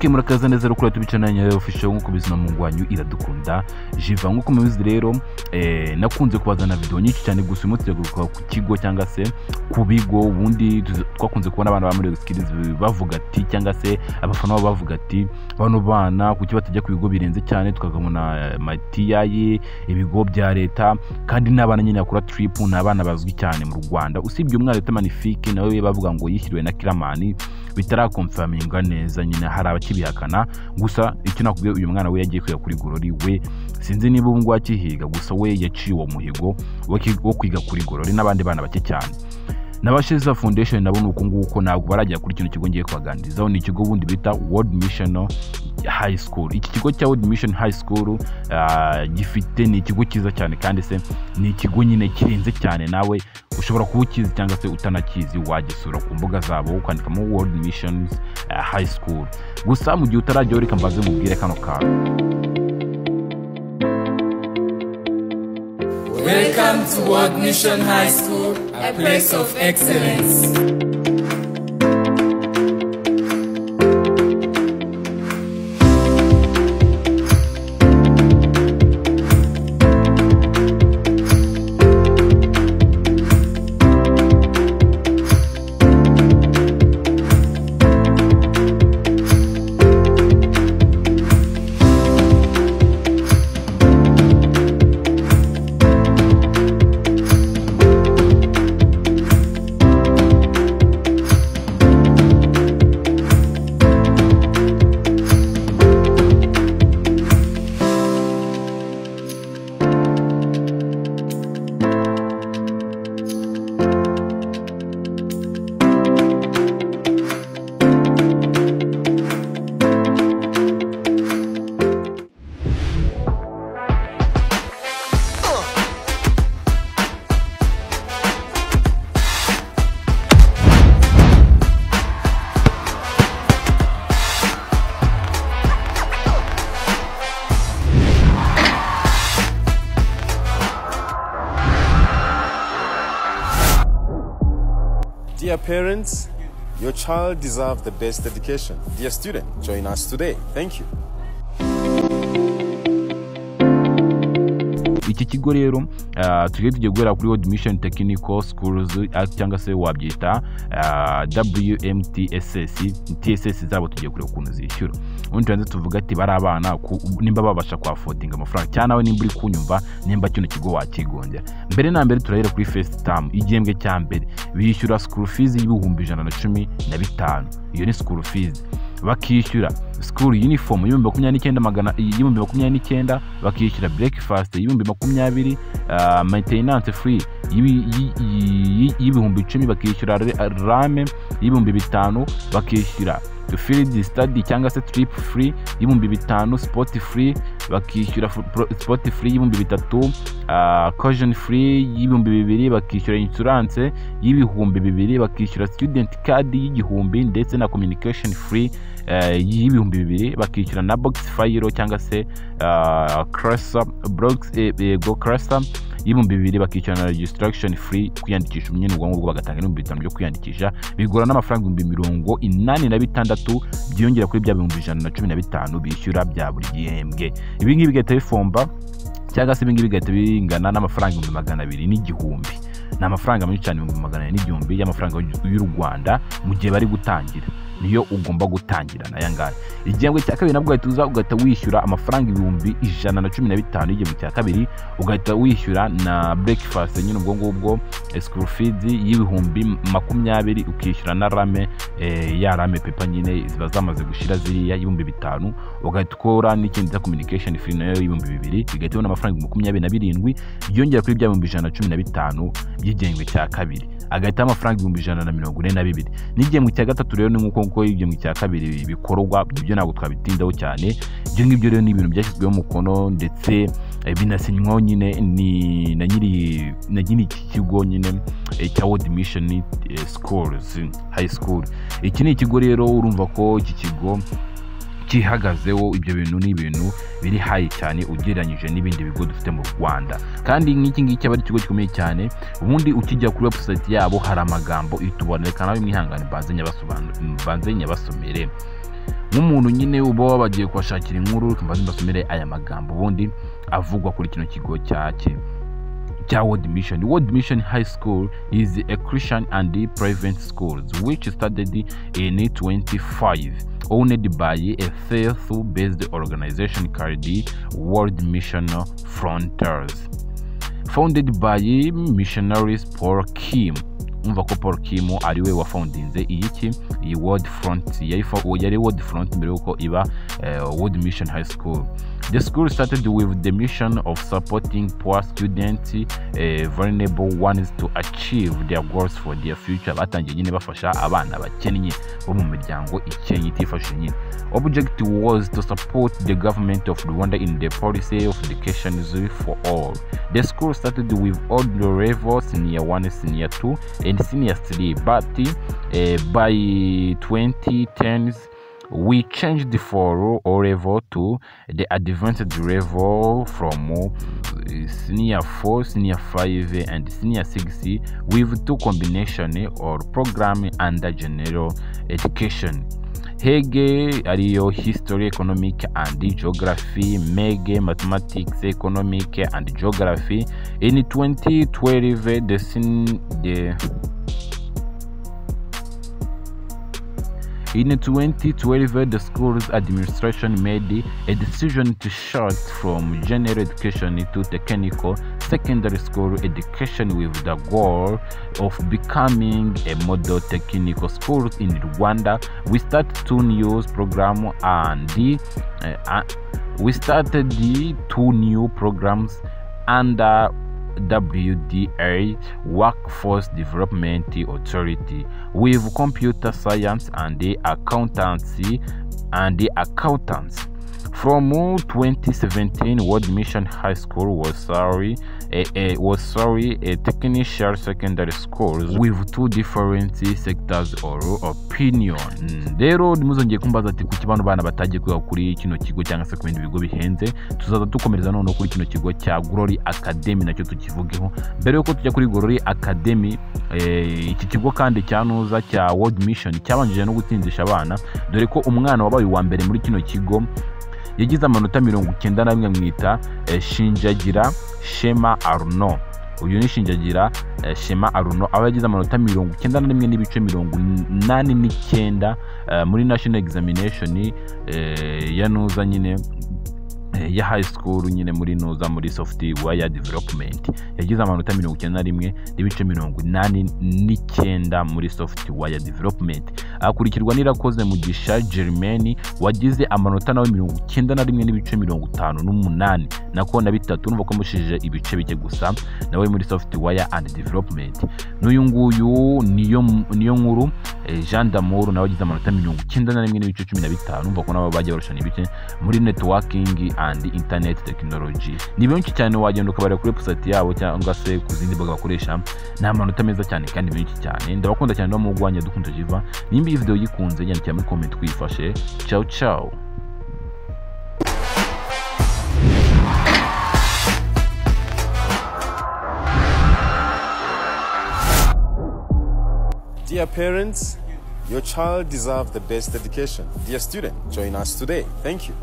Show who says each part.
Speaker 1: Okay, murakaza neza rukura tubicananye official nkuko bizina mu ngwanyu iradukunda jiva nkuko mubizi rero nakunze kubazana video nyinshi cyane gusa umunsi ku kigo cyangwa se ku bigo ubundi twakunze kubona abantu ba muri skills bavuga ati cyangwa se abafana bavuga ati bano bana kuki batajya ku bigo birenze cyane tukagabona matiyaye ibigo bya leta kandi n'abana nyine yakora trip n'abana bazwi cyane mu Rwanda usibye umwana leta Magnifique nawe bavuga ngo yishyiriwe na Kiramani bitarakonfirminga neza nyine hari abakibihakana gusa icyo nakubwiye uyu mwana we yagiye kwiga kuri Gorori we sinzi niba ubu ngo akihiga gusa we yaciye uwo muhigo wo kwiga kuri Gorori n'abandi bana bake cyane n'abasheza foundation nabo nuko nguko ntabwo barajya kuri kino kigo ngiye kwaganirizaho ni ikigo bundi bita World Mission High School. Iki kigo cya World Mission High School gifite ni ikigo cyiza cyane kandi se ni ikigo nyine kirenze cyane nawe ushobora kubukiza cyangwa se utanakizi wagisura ku mbuga zabo ukandikamo World Mission High School. Gusa mu gihe utarajya reka mbaze mubwire kano kantu.
Speaker 2: Welcome to World Mission High School, a place of excellence.
Speaker 3: Dear parents, your child deserves the best education. Dear student, join us today. Thank you.
Speaker 1: Iki kigo rero tugiye guhera kuri World Mission Technical Schools cyangwa se wabyita TSS zabo tugiye kureba ukuntu zishyura ubundi turanze tuvuga ati bari abana nimba babasha kwa affording amafaranga cyane nawe nimba uri kunyumva nimba kino kigo wakigongera mbere na mbere turahera kuri first term igihembwe cya mbere bishyura school fees y'ibihumbi 115 iyo ni school fees bakishyura school uniform y'ibihumbi 29 bakishyura breakfast y'ibihumbi 20 maintenance free y'ibihumbi 10 bakishyura rame y'ibihumbi 5 bakishyura field study cyangwa se trip free y'ibihumbi 5 sport free bakishyura sport free y'ibihumbi 3 caution free y'ibihumbi 2 bakishyura insurance y'ibihumbi 2 bakishyura student card y'igihumbi ndetse na communication free y'ibihumbi 2 bakishyura na box file cyangwa se cluster box go cluster y'ibihumbi 2 bakishyura na registration free kwiyandikisha umunye ubwo bagatanga n'ibihumbi 5 byo kwiyandikisha bigora n'amafaranga 86 byiyongera kuri bya 115 bishyura bya buri gihembwe ibi ngibi bigahita bifomba cyangwa se ibi ngibi bigahita bingana n'amafaranga 200 n'igihumbi n'amafaranga menshi cyane 200 n'igihumbi y'amafaranga y'u Rwanda mu gihe bari gutangira niyo ugomba gutangira na yangaya igihembwe cya kabiri nabwo ugahita wishyura amafaranga 115 y'igihembwe cya kabiri ugahita wishyura na breakfast nyine ubwo ngubwo school fees y'ibihumbi 20 ukishyura na rame ya rame pepa nyine ziba zamaze gushira ziriya y'ibihumbi 5 ugahita ukora n'ikindi za communication free nayo y'ibihumbi 2 bigahita ubona amafaranga 27 byongera kuri bya 115 y'igihembwe cya kabiri agahita amafaranga 142 n'igihembwe cya gatatu rero ni nkuko igihembwe cya kabiri bikorwa ibyo ntabwo twabitindaho cyane ibyo ngibyo rero ni ibintu byashyizweho umukono ndetse binasinywaho nyine ni na nyiri iki kigo nyine cya World Mission Schools High School. Iki ni ikigo rero urumva ko iki kigo kihagazeho ibyo bintu ni ibintu biri high cyane ugereranyije n'ibindi bigo dufite mu Rwanda kandi nk'iki ngiki aba ari ikigo gikomeye cyane ubundi ukijya kuri website yabo hari amagambo ituboneka nawe mwihangane banze nyabasomere nk'umuntu nyine uba wabagiye kubashakira inkuru mbaze mbasomere aya magambo ubundi avugwa kuri kino kigo cya World Mission. World Mission High School is a Christian and private schools which started in 25, owned by a faith-based organization called World Mission Frontiers, founded by missionaries Paul Kim. Umva ko Paul Kim ariwe wafoundinze iyi World Front, yari World Front mbere yuko iba World Mission High School. The school started with the mission of supporting poor students, vulnerable ones to achieve their goals for their future. Batangiye nyine bafasha abana bakennye bo mu miryango ikennye itifashije nyine. Object was to support the government of Rwanda in the policy of education for all. The school started with all the levels, senior 1, senior 2 and senior 3, but by 2010s we changed for O level to the advanced level from senior 4, senior 5 and senior 6 with 2 combination or program under general education. Hege ariyo history, economic and geography, Mege mathematics, economic and geography. In 2012 the school's administration made a decision to shift from general education to technical secondary school education with the goal of becoming a model technical school in Rwanda. We started 2 new programs under WDA, Workforce Development Authority, with computer science and accountancy and accountants. From 2017, World Mission High School was a technical secondary school with 2 different sectors or opinion. Rero nimuzongeye kumbaza ati kuki bana batagiye kwiga kuri kino kigo cyangwa se ku bindi bigo bihenze, tuzaza dukomereza none kuri kino kigo cya Glory Academy nacyo tukivugeho. Mbere yuko tujya kuri Glory Academy, iki kigo kandi cyanuza cya World Mission cyabanjije no gutsindisha abana, dore ko umwana wabaye wa mbere muri kino kigo yagize amanota 91 mwita Shinjagira Shema Arno. Uyu ni Shinjagira Shema Arno, aba yagize amanota 91 n'ibice 89 muri national examination yanuza nyine ya high school nyine muri nuza muri software development. Yagize amanota 91 n'ibice 89 muri software development. Akurikirwa n'Irakoze Mugisha Germaine wagize amanota nawe 91 n'ibice 58 nako na bitatu, numva ko mushije ibice bike gusa nawe muri software and development. N'uyu nguyu niyo nkuru Jean d'Amour nawe wagize amanota 91 n'ibice 15, numva ko nabo bagiye barushana ibice muri networking and internet technology. Ni benshi cyane wagenda ukabara kuri website yabo cyangwa se ku zindi mbuga bakoresha, ni amanota meza cyane kandi benshi cyane. Ndabakunda cyane no mugwanya dukunda jiva. Nimba iyi video yikunze yandikira muri comment kwifashe. Ciao ciao.
Speaker 3: Dear parents, your child deserves the best education. Dear student, join us today. Thank you.